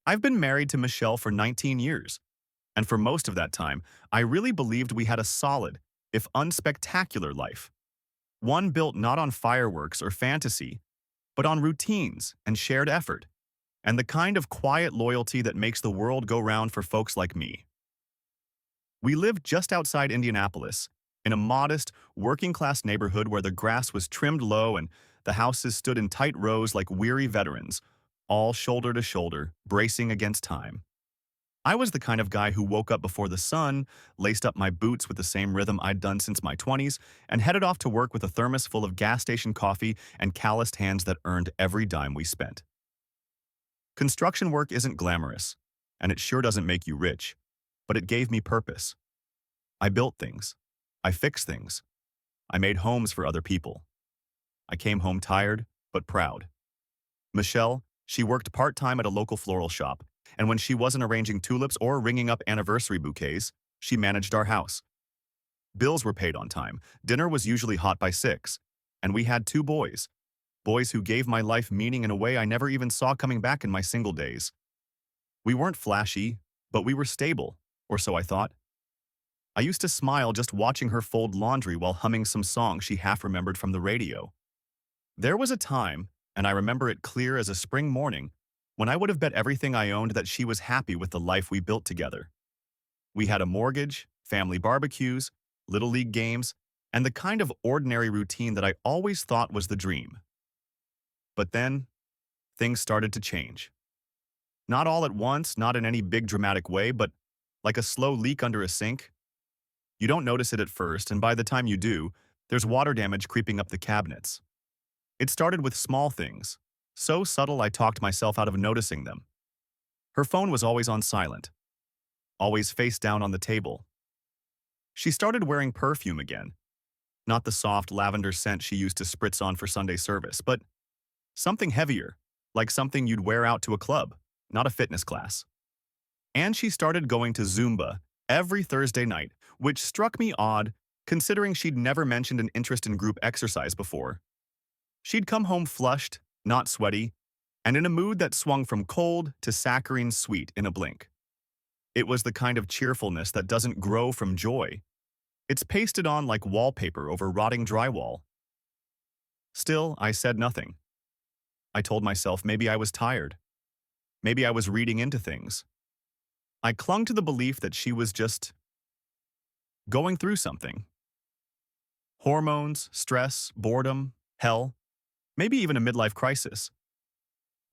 I've been married to Michelle for 19 years, and for most of that time, I really believed we had a solid, if unspectacular life. One built not on fireworks or fantasy, but on routines and shared effort, and the kind of quiet loyalty that makes the world go round for folks like me. We lived just outside Indianapolis, in a modest, working-class neighborhood where the grass was trimmed low and the houses stood in tight rows like weary veterans, all shoulder to shoulder, bracing against time. I was the kind of guy who woke up before the sun, laced up my boots with the same rhythm I'd done since my 20s, and headed off to work with a thermos full of gas station coffee and calloused hands that earned every dime we spent. Construction work isn't glamorous, and it sure doesn't make you rich, but it gave me purpose. I built things. I fixed things. I made homes for other people. I came home tired, but proud. Michelle, she worked part-time at a local floral shop, and when she wasn't arranging tulips or ringing up anniversary bouquets, she managed our house. Bills were paid on time, dinner was usually hot by 6, and we had 2 boys. Boys who gave my life meaning in a way I never even saw coming back in my single days. We weren't flashy, but we were stable, or so I thought. I used to smile just watching her fold laundry while humming some song she half remembered from the radio. There was a time, and I remember it clear as a spring morning, when I would have bet everything I owned that she was happy with the life we built together. We had a mortgage, family barbecues, little league games, and the kind of ordinary routine that I always thought was the dream. But then, things started to change. Not all at once, not in any big dramatic way, but like a slow leak under a sink. You don't notice it at first, and by the time you do, there's water damage creeping up the cabinets. It started with small things, so subtle I talked myself out of noticing them. Her phone was always on silent, always face down on the table. She started wearing perfume again, not the soft lavender scent she used to spritz on for Sunday service, but something heavier, like something you'd wear out to a club, not a fitness class. And she started going to Zumba every Thursday night, which struck me odd, considering she'd never mentioned an interest in group exercise before. She'd come home flushed, not sweaty, and in a mood that swung from cold to saccharine sweet in a blink. It was the kind of cheerfulness that doesn't grow from joy. It's pasted on like wallpaper over rotting drywall. Still, I said nothing. I told myself maybe I was tired. Maybe I was reading into things. I clung to the belief that she was just going through something. Hormones, stress, boredom, hell, maybe even a midlife crisis.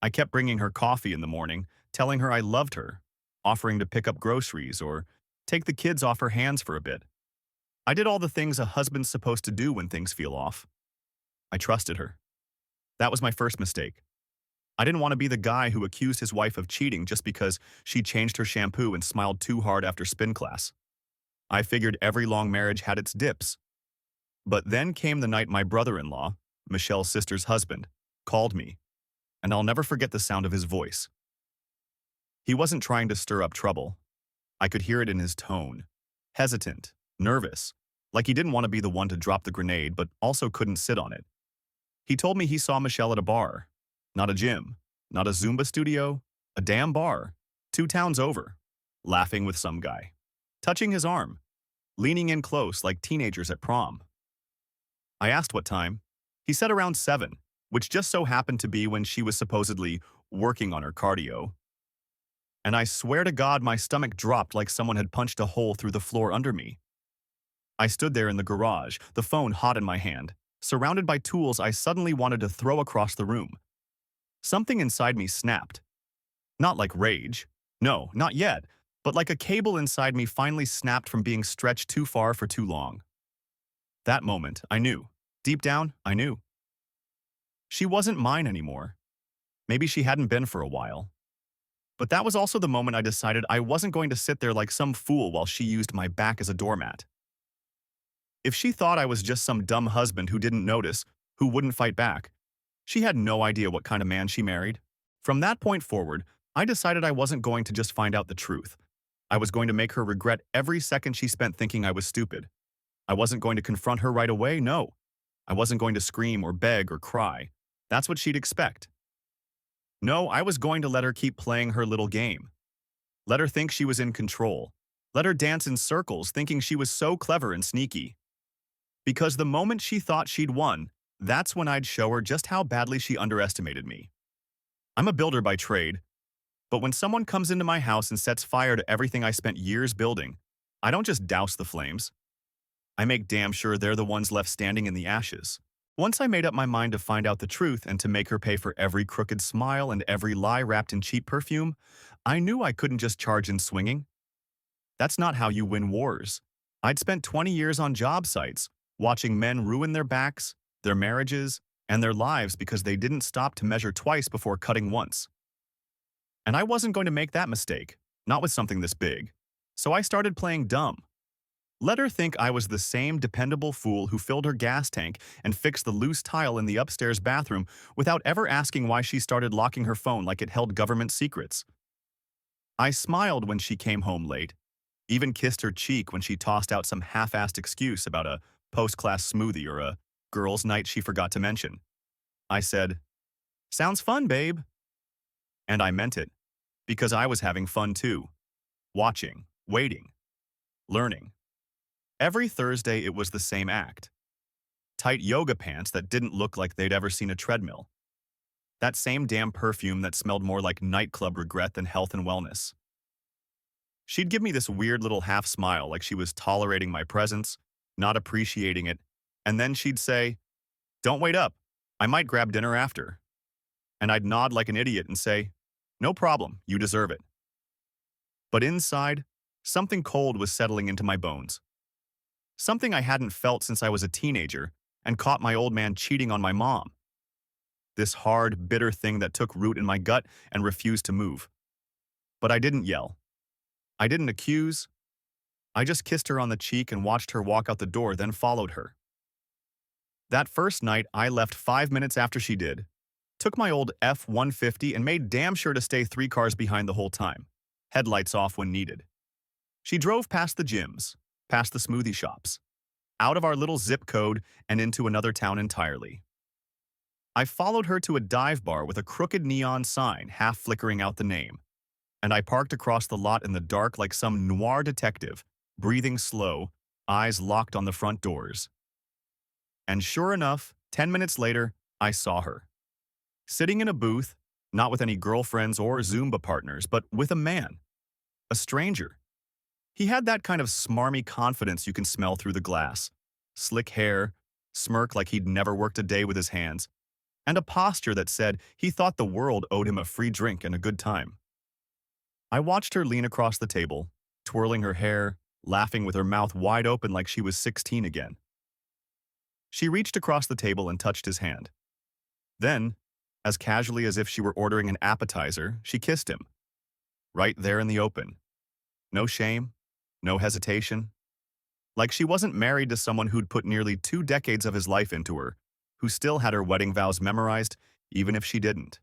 I kept bringing her coffee in the morning, telling her I loved her, offering to pick up groceries or take the kids off her hands for a bit. I did all the things a husband's supposed to do when things feel off. I trusted her. That was my first mistake. I didn't want to be the guy who accused his wife of cheating just because she changed her shampoo and smiled too hard after spin class. I figured every long marriage had its dips. But then came the night my brother-in-law, Michelle's sister's husband, called me, and I'll never forget the sound of his voice. He wasn't trying to stir up trouble. I could hear it in his tone. Hesitant, nervous, like he didn't want to be the one to drop the grenade but also couldn't sit on it. He told me he saw Michelle at a bar. Not a gym, not a Zumba studio, a damn bar, 2 towns over, laughing with some guy, touching his arm, leaning in close like teenagers at prom. I asked what time. He said around 7, which just so happened to be when she was supposedly working on her cardio. And I swear to God my stomach dropped like someone had punched a hole through the floor under me. I stood there in the garage, the phone hot in my hand, surrounded by tools I suddenly wanted to throw across the room. Something inside me snapped. Not like rage. No, not yet. But like a cable inside me finally snapped from being stretched too far for too long. That moment, I knew. Deep down, I knew. She wasn't mine anymore. Maybe she hadn't been for a while. But that was also the moment I decided I wasn't going to sit there like some fool while she used my back as a doormat. If she thought I was just some dumb husband who didn't notice, who wouldn't fight back, she had no idea what kind of man she married. From that point forward, I decided I wasn't going to just find out the truth. I was going to make her regret every second she spent thinking I was stupid. I wasn't going to confront her right away, no. I wasn't going to scream or beg or cry. That's what she'd expect. No, I was going to let her keep playing her little game. Let her think she was in control. Let her dance in circles thinking she was so clever and sneaky. Because the moment she thought she'd won, that's when I'd show her just how badly she underestimated me. I'm a builder by trade, but when someone comes into my house and sets fire to everything I spent years building, I don't just douse the flames. I make damn sure they're the ones left standing in the ashes. Once I made up my mind to find out the truth and to make her pay for every crooked smile and every lie wrapped in cheap perfume, I knew I couldn't just charge in swinging. That's not how you win wars. I'd spent 20 years on job sites, watching men ruin their backs, their marriages, and their lives because they didn't stop to measure twice before cutting once. And I wasn't going to make that mistake, not with something this big. So I started playing dumb. Let her think I was the same dependable fool who filled her gas tank and fixed the loose tile in the upstairs bathroom without ever asking why she started locking her phone like it held government secrets. I smiled when she came home late, even kissed her cheek when she tossed out some half-assed excuse about a post-class smoothie or a girls' night she forgot to mention. I said, "Sounds fun, babe." And I meant it, because I was having fun too. Watching, waiting, learning. Every Thursday it was the same act. Tight yoga pants that didn't look like they'd ever seen a treadmill. That same damn perfume that smelled more like nightclub regret than health and wellness. She'd give me this weird little half smile like she was tolerating my presence, not appreciating it, and then she'd say, "Don't wait up. I might grab dinner after." And I'd nod like an idiot and say, "No problem, you deserve it." But inside, something cold was settling into my bones. Something I hadn't felt since I was a teenager and caught my old man cheating on my mom. This hard, bitter thing that took root in my gut and refused to move. But I didn't yell. I didn't accuse. I just kissed her on the cheek and watched her walk out the door, then followed her. That first night, I left 5 minutes after she did, took my old F-150 and made damn sure to stay 3 cars behind the whole time, headlights off when needed. She drove past the gyms, past the smoothie shops, out of our little zip code and into another town entirely. I followed her to a dive bar with a crooked neon sign half flickering out the name, and I parked across the lot in the dark like some noir detective, breathing slow, eyes locked on the front doors. And sure enough, 10 minutes later, I saw her. Sitting in a booth, not with any girlfriends or Zumba partners, but with a man. A stranger. He had that kind of smarmy confidence you can smell through the glass. Slick hair, smirk like he'd never worked a day with his hands, and a posture that said he thought the world owed him a free drink and a good time. I watched her lean across the table, twirling her hair, laughing with her mouth wide open like she was 16 again. She reached across the table and touched his hand. Then, as casually as if she were ordering an appetizer, she kissed him. Right there in the open. No shame, no hesitation. Like she wasn't married to someone who'd put nearly 2 decades of his life into her, who still had her wedding vows memorized, even if she didn't.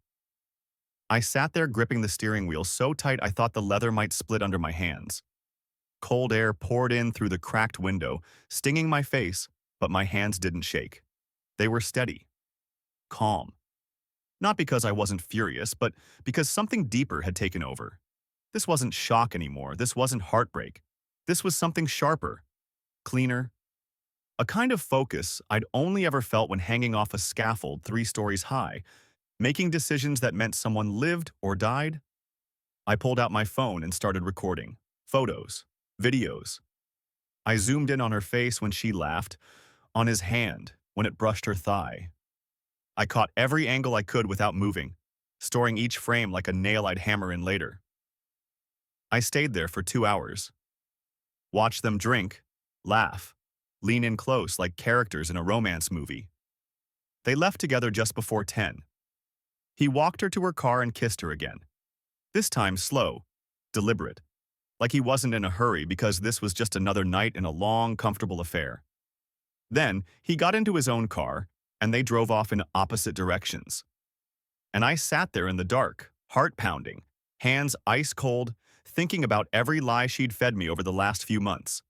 I sat there gripping the steering wheel so tight I thought the leather might split under my hands. Cold air poured in through the cracked window, stinging my face, but my hands didn't shake. They were steady. Calm. Not because I wasn't furious, but because something deeper had taken over. This wasn't shock anymore. This wasn't heartbreak. This was something sharper, cleaner. A kind of focus I'd only ever felt when hanging off a scaffold 3 stories high, making decisions that meant someone lived or died. I pulled out my phone and started recording. Photos, videos. I zoomed in on her face when she laughed, on his hand when it brushed her thigh. I caught every angle I could without moving, storing each frame like a nail I'd hammer in later. I stayed there for 2 hours. Watched them drink, laugh, lean in close like characters in a romance movie. They left together just before 10. He walked her to her car and kissed her again. This time slow, deliberate, like he wasn't in a hurry because this was just another night in a long, comfortable affair. Then he got into his own car, and they drove off in opposite directions. And I sat there in the dark, heart pounding, hands ice cold, thinking about every lie she'd fed me over the last few months.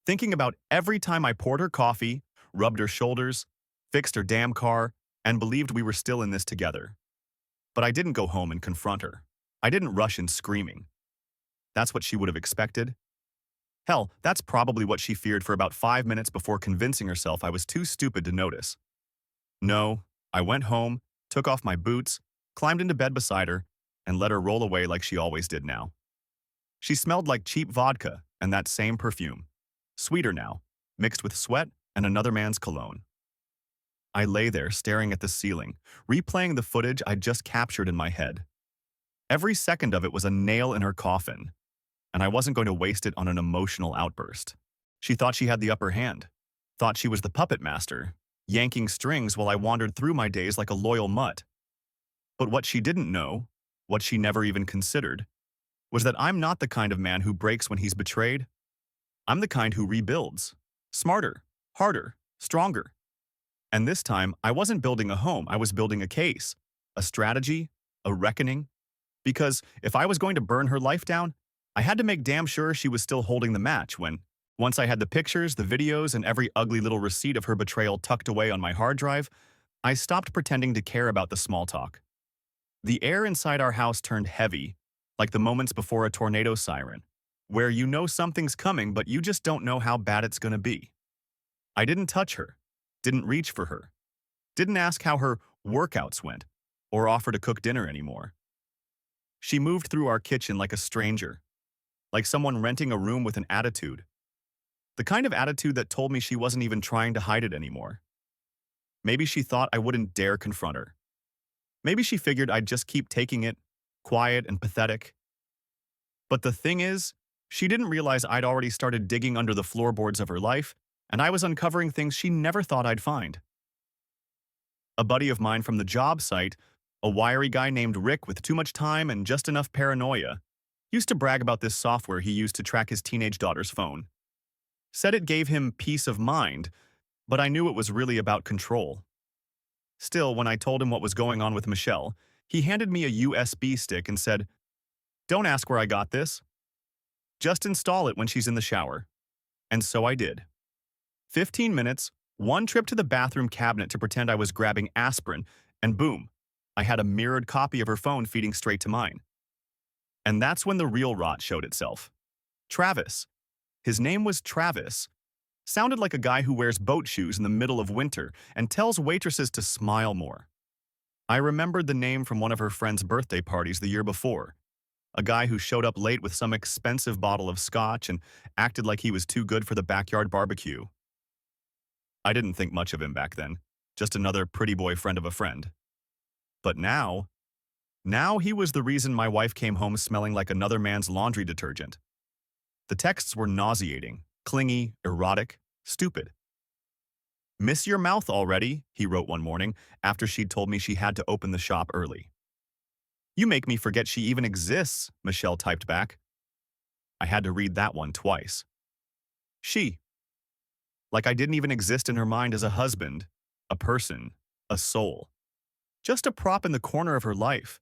Thinking about every time I poured her coffee, rubbed her shoulders, fixed her damn car, and believed we were still in this together. But I didn't go home and confront her. I didn't rush in screaming. That's what she would have expected. Hell, that's probably what she feared for about 5 minutes before convincing herself I was too stupid to notice. No, I went home, took off my boots, climbed into bed beside her, and let her roll away like she always did now. She smelled like cheap vodka and that same perfume. Sweeter now, mixed with sweat and another man's cologne. I lay there staring at the ceiling, replaying the footage I'd just captured in my head. Every second of it was a nail in her coffin, and I wasn't going to waste it on an emotional outburst. She thought she had the upper hand, thought she was the puppet master, yanking strings while I wandered through my days like a loyal mutt. But what she didn't know, what she never even considered, was that I'm not the kind of man who breaks when he's betrayed. I'm the kind who rebuilds. Smarter, harder, stronger. And this time, I wasn't building a home, I was building a case, a strategy, a reckoning. Because if I was going to burn her life down, I had to make damn sure she was still holding the match when, once I had the pictures, the videos, and every ugly little receipt of her betrayal tucked away on my hard drive, I stopped pretending to care about the small talk. The air inside our house turned heavy, like the moments before a tornado siren, where you know something's coming but you just don't know how bad it's gonna be. I didn't touch her, didn't reach for her, didn't ask how her workouts went, or offer to cook dinner anymore. She moved through our kitchen like a stranger, like someone renting a room with an attitude. The kind of attitude that told me she wasn't even trying to hide it anymore. Maybe she thought I wouldn't dare confront her. Maybe she figured I'd just keep taking it, quiet and pathetic. But the thing is, she didn't realize I'd already started digging under the floorboards of her life, and I was uncovering things she never thought I'd find. A buddy of mine from the job site, a wiry guy named Rick with too much time and just enough paranoia, used to brag about this software he used to track his teenage daughter's phone. Said it gave him peace of mind, but I knew it was really about control. Still, when I told him what was going on with Michelle, he handed me a USB stick and said, "Don't ask where I got this. Just install it when she's in the shower." And so I did. 15 minutes, one trip to the bathroom cabinet to pretend I was grabbing aspirin, and boom, I had a mirrored copy of her phone feeding straight to mine. And that's when the real rot showed itself. Travis. His name was Travis. Sounded like a guy who wears boat shoes in the middle of winter and tells waitresses to smile more. I remembered the name from one of her friend's birthday parties the year before. A guy who showed up late with some expensive bottle of scotch and acted like he was too good for the backyard barbecue. I didn't think much of him back then, just another pretty boy friend of a friend. But now he was the reason my wife came home smelling like another man's laundry detergent. The texts were nauseating, clingy, erotic, stupid. "Miss your mouth already," he wrote one morning after she'd told me she had to open the shop early. "You make me forget she even exists," Michelle typed back. I had to read that one twice. She. Like I didn't even exist in her mind as a husband, a person, a soul. Just a prop in the corner of her life.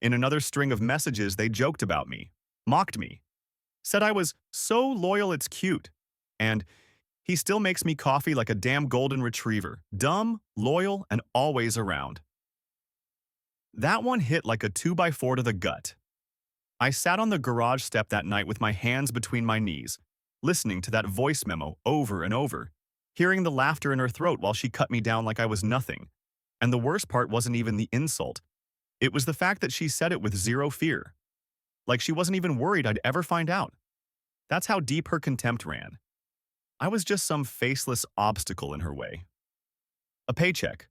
In another string of messages, they joked about me, mocked me, said I was so loyal it's cute, and he still makes me coffee like a damn golden retriever, dumb, loyal, and always around. That one hit like a 2x4 to the gut. I sat on the garage step that night with my hands between my knees, listening to that voice memo over and over, hearing the laughter in her throat while she cut me down like I was nothing. And the worst part wasn't even the insult. It was the fact that she said it with zero fear. Like she wasn't even worried I'd ever find out. That's how deep her contempt ran. I was just some faceless obstacle in her way. A paycheck.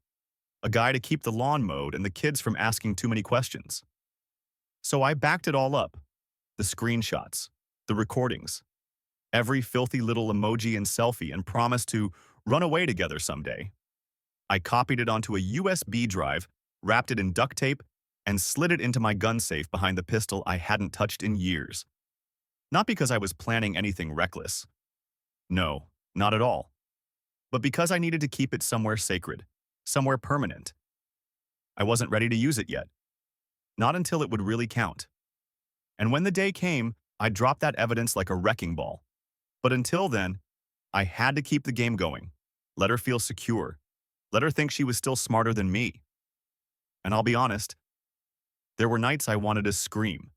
A guy to keep the lawn mowed and the kids from asking too many questions. So I backed it all up. The screenshots, the recordings, every filthy little emoji and selfie, and promised to run away together someday. I copied it onto a USB drive, wrapped it in duct tape, and slid it into my gun safe behind the pistol I hadn't touched in years. Not because I was planning anything reckless. No, not at all. But because I needed to keep it somewhere sacred, somewhere permanent. I wasn't ready to use it yet. Not until it would really count. And when the day came, I dropped that evidence like a wrecking ball. But until then, I had to keep the game going. Let her feel secure. Let her think she was still smarter than me. And I'll be honest, There were nights I wanted to scream.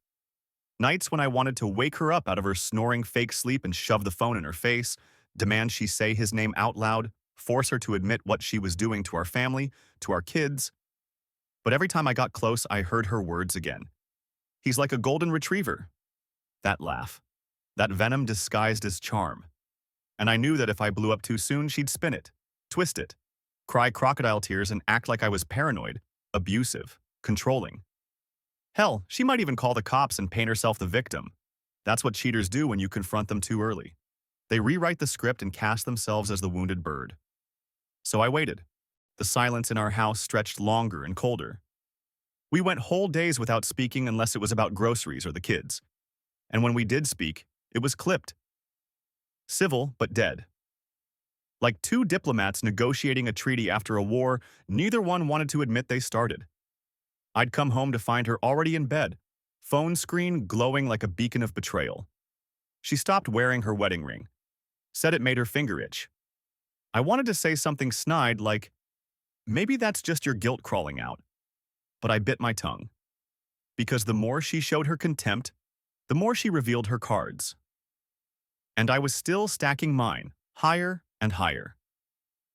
Nights when I wanted to wake her up out of her snoring fake sleep and shove the phone in her face, demand she say his name out loud, force her to admit what she was doing to our family, to our kids. But every time I got close, I heard her words again. He's like a golden retriever. That laugh. That venom disguised as charm. And I knew that if I blew up too soon, she'd spin it, twist it, cry crocodile tears and act like I was paranoid, abusive, controlling. Hell, she might even call the cops and paint herself the victim. That's what cheaters do when you confront them too early. They rewrite the script and cast themselves as the wounded bird. So I waited. The silence in our house stretched longer and colder. We went whole days without speaking unless it was about groceries or the kids. And when we did speak, it was clipped. Civil, but dead. Like two diplomats negotiating a treaty after a war neither one wanted to admit they started. I'd come home to find her already in bed, phone screen glowing like a beacon of betrayal. She stopped wearing her wedding ring, said it made her finger itch. I wanted to say something snide like, maybe that's just your guilt crawling out. But I bit my tongue. Because the more she showed her contempt, the more she revealed her cards. And I was still stacking mine, higher and higher.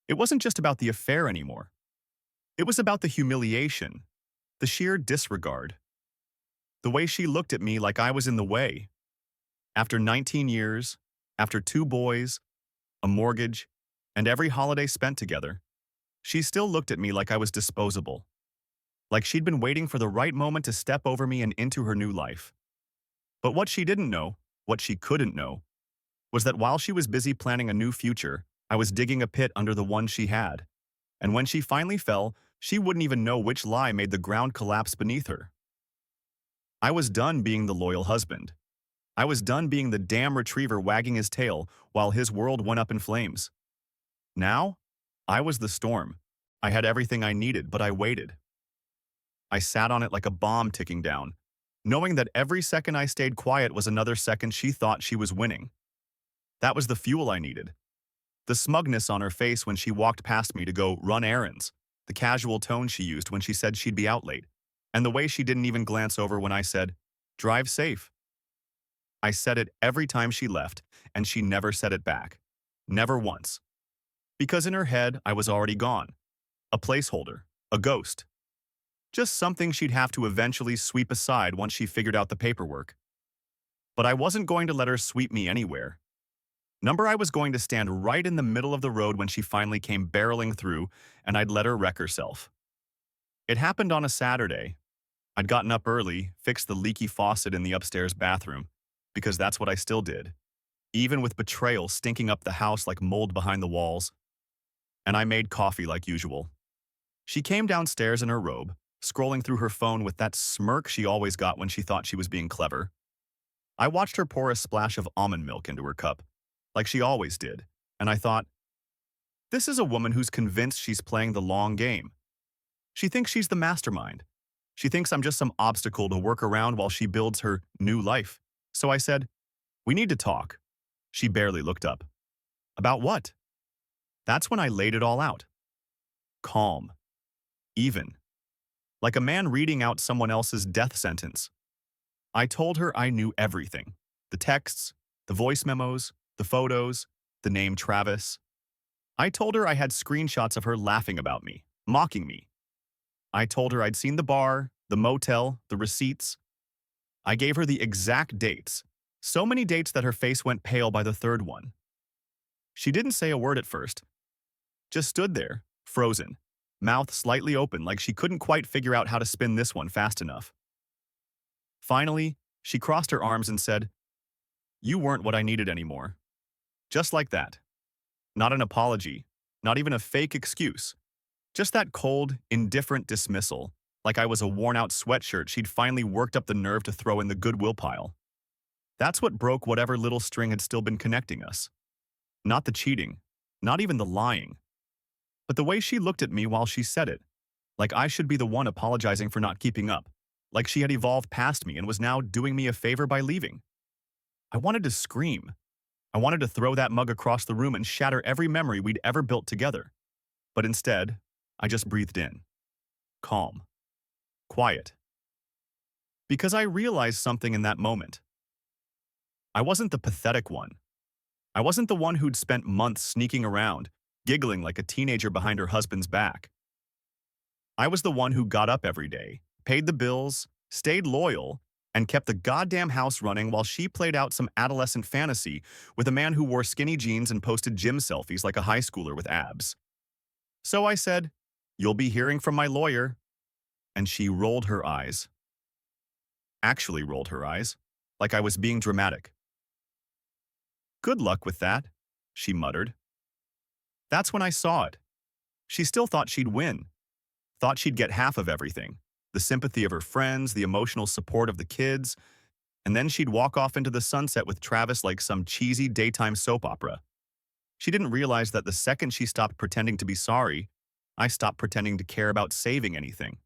It wasn't just about the affair anymore. It was about the humiliation, the sheer disregard. The way she looked at me like I was in the way. After 19 years, after 2 boys, a mortgage, and every holiday spent together, she still looked at me like I was disposable. Like she'd been waiting for the right moment to step over me and into her new life. But what she didn't know, what she couldn't know, was that while she was busy planning a new future, I was digging a pit under the one she had. And when she finally fell, she wouldn't even know which lie made the ground collapse beneath her. I was done being the loyal husband. I was done being the damn retriever wagging his tail while his world went up in flames. Now, I was the storm. I had everything I needed, but I waited. I sat on it like a bomb ticking down, knowing that every second I stayed quiet was another second she thought she was winning. That was the fuel I needed. The smugness on her face when she walked past me to go run errands, the casual tone she used when she said she'd be out late, and the way she didn't even glance over when I said, "Drive safe." I said it every time she left, and she never said it back. Never once. Because in her head, I was already gone. A placeholder. A ghost. Just something she'd have to eventually sweep aside once she figured out the paperwork. But I wasn't going to let her sweep me anywhere. I was going to stand right in the middle of the road when she finally came barreling through, and I'd let her wreck herself. It happened on a Saturday. I'd gotten up early, fixed the leaky faucet in the upstairs bathroom, because that's what I still did, even with betrayal stinking up the house like mold behind the walls. And I made coffee like usual. She came downstairs in her robe, scrolling through her phone with that smirk she always got when she thought she was being clever. I watched her pour a splash of almond milk into her cup, like she always did, and I thought, this is a woman who's convinced she's playing the long game. She thinks she's the mastermind. She thinks I'm just some obstacle to work around while she builds her new life. So I said, we need to talk. She barely looked up. About what? That's when I laid it all out. Calm. Even. Like a man reading out someone else's death sentence. I told her I knew everything. The texts, the voice memos, the photos, the name Travis. I told her I had screenshots of her laughing about me, mocking me. I told her I'd seen the bar, the motel, the receipts. I gave her the exact dates, so many dates that her face went pale by the third one. She didn't say a word at first, just stood there, frozen, mouth slightly open like she couldn't quite figure out how to spin this one fast enough. Finally, she crossed her arms and said, "You weren't what I needed anymore." Just like that. Not an apology, not even a fake excuse. Just that cold, indifferent dismissal, like I was a worn-out sweatshirt she'd finally worked up the nerve to throw in the goodwill pile. That's what broke whatever little string had still been connecting us. Not the cheating, not even the lying, but the way she looked at me while she said it, like I should be the one apologizing for not keeping up, like she had evolved past me and was now doing me a favor by leaving. I wanted to scream. I wanted to throw that mug across the room and shatter every memory we'd ever built together. But instead, I just breathed in. Calm. Quiet. Because I realized something in that moment. I wasn't the pathetic one. I wasn't the one who'd spent months sneaking around, giggling like a teenager behind her husband's back. I was the one who got up every day, paid the bills, stayed loyal, and kept the goddamn house running while she played out some adolescent fantasy with a man who wore skinny jeans and posted gym selfies like a high schooler with abs. So I said, "You'll be hearing from my lawyer." And she rolled her eyes. Actually rolled her eyes, like I was being dramatic. "Good luck with that," she muttered. That's when I saw it. She still thought she'd win. Thought she'd get half of everything. The sympathy of her friends, the emotional support of the kids, and then she'd walk off into the sunset with Travis like some cheesy daytime soap opera. She didn't realize that the second she stopped pretending to be sorry, I stopped pretending to care about saving anything.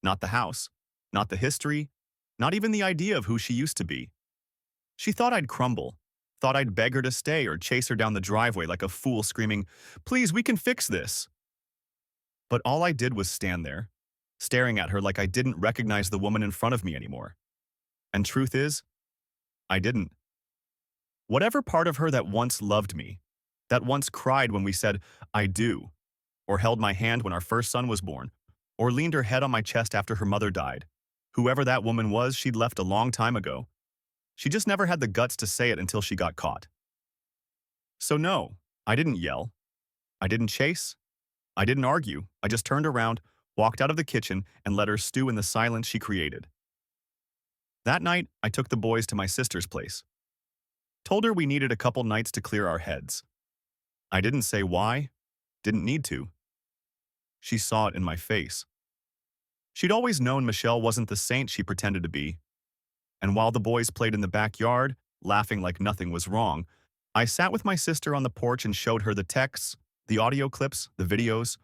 Not the house, not the history, not even the idea of who she used to be. She thought I'd crumble, thought I'd beg her to stay or chase her down the driveway like a fool screaming, "Please, we can fix this." But all I did was stand there, staring at her like I didn't recognize the woman in front of me anymore. And truth is, I didn't. Whatever part of her that once loved me, that once cried when we said, "I do," or held my hand when our first son was born, or leaned her head on my chest after her mother died, whoever that woman was, she'd left a long time ago. She just never had the guts to say it until she got caught. So no, I didn't yell. I didn't chase. I didn't argue. I just turned around, walked out of the kitchen, and let her stew in the silence she created. That night, I took the boys to my sister's place. Told her we needed a couple nights to clear our heads. I didn't say why. Didn't need to. She saw it in my face. She'd always known Michelle wasn't the saint she pretended to be. And while the boys played in the backyard, laughing like nothing was wrong, I sat with my sister on the porch and showed her the texts, the audio clips, the videos.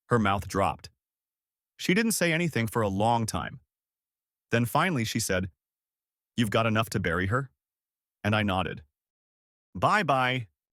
Her mouth dropped. She didn't say anything for a long time. Then finally she said, "You've got enough to bury her?" And I nodded. "Bye-bye."